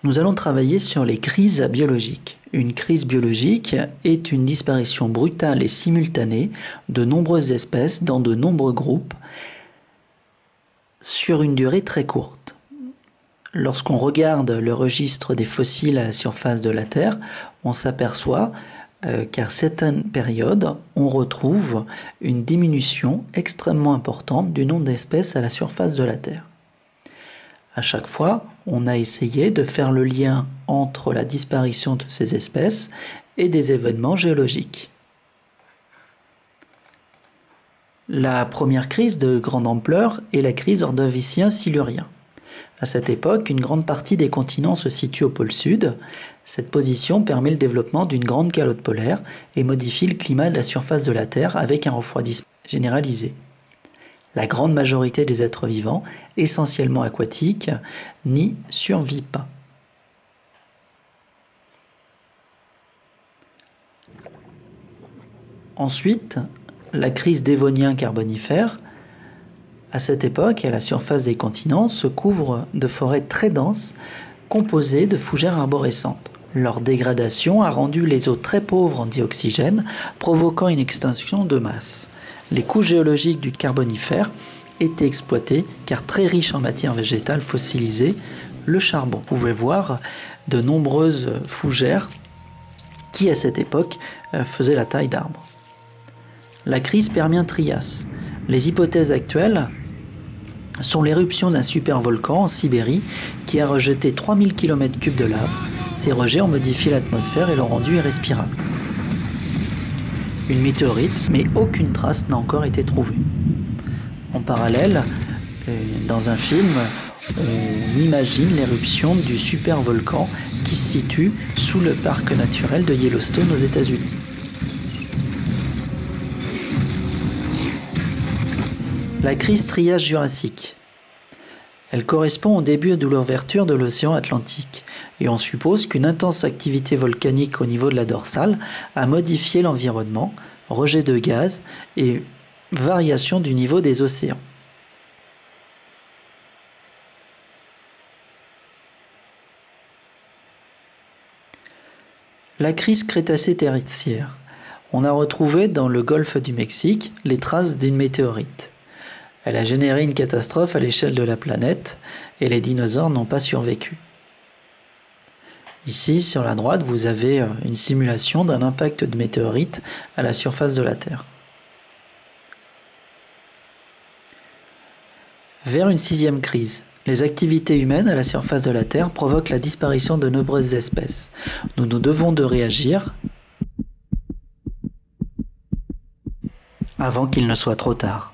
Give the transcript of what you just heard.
Nous allons travailler sur les crises biologiques. Une crise biologique est une disparition brutale et simultanée de nombreuses espèces dans de nombreux groupes sur une durée très courte. Lorsqu'on regarde le registre des fossiles à la surface de la Terre, on s'aperçoit qu'à certaines périodes, on retrouve une diminution extrêmement importante du nombre d'espèces à la surface de la Terre. À chaque fois, on a essayé de faire le lien entre la disparition de ces espèces et des événements géologiques. La première crise de grande ampleur est la crise ordovicien-silurien. À cette époque, une grande partie des continents se situe au pôle sud. Cette position permet le développement d'une grande calotte polaire et modifie le climat de la surface de la Terre avec un refroidissement généralisé. La grande majorité des êtres vivants, essentiellement aquatiques, n'y survit pas. Ensuite, la crise dévonien-carbonifère. À cette époque, à la surface des continents, se couvrent de forêts très denses, composées de fougères arborescentes. Leur dégradation a rendu les eaux très pauvres en dioxygène, provoquant une extinction de masse. Les couches géologiques du Carbonifère étaient exploitées car très riches en matière végétale fossilisée, le charbon. Vous pouvez voir de nombreuses fougères qui, à cette époque, faisaient la taille d'arbres. La crise Permien-Trias. Les hypothèses actuelles sont l'éruption d'un supervolcan en Sibérie qui a rejeté 3000 km3 de lave. Ces rejets ont modifié l'atmosphère et l'ont rendu irrespirable. Une météorite, mais aucune trace n'a encore été trouvée. En parallèle, dans un film, on imagine l'éruption du supervolcan qui se situe sous le parc naturel de Yellowstone aux États-Unis. La crise Trias-Jurassique. Elle correspond au début de l'ouverture de l'océan Atlantique et on suppose qu'une intense activité volcanique au niveau de la dorsale a modifié l'environnement, rejet de gaz et variation du niveau des océans. La crise Crétacé-Tertiaire. On a retrouvé dans le golfe du Mexique les traces d'une météorite. Elle a généré une catastrophe à l'échelle de la planète et les dinosaures n'ont pas survécu. Ici, sur la droite, vous avez une simulation d'un impact de météorite à la surface de la Terre. Vers une sixième crise. Les activités humaines à la surface de la Terre provoquent la disparition de nombreuses espèces. Nous devons de réagir avant qu'il ne soit trop tard.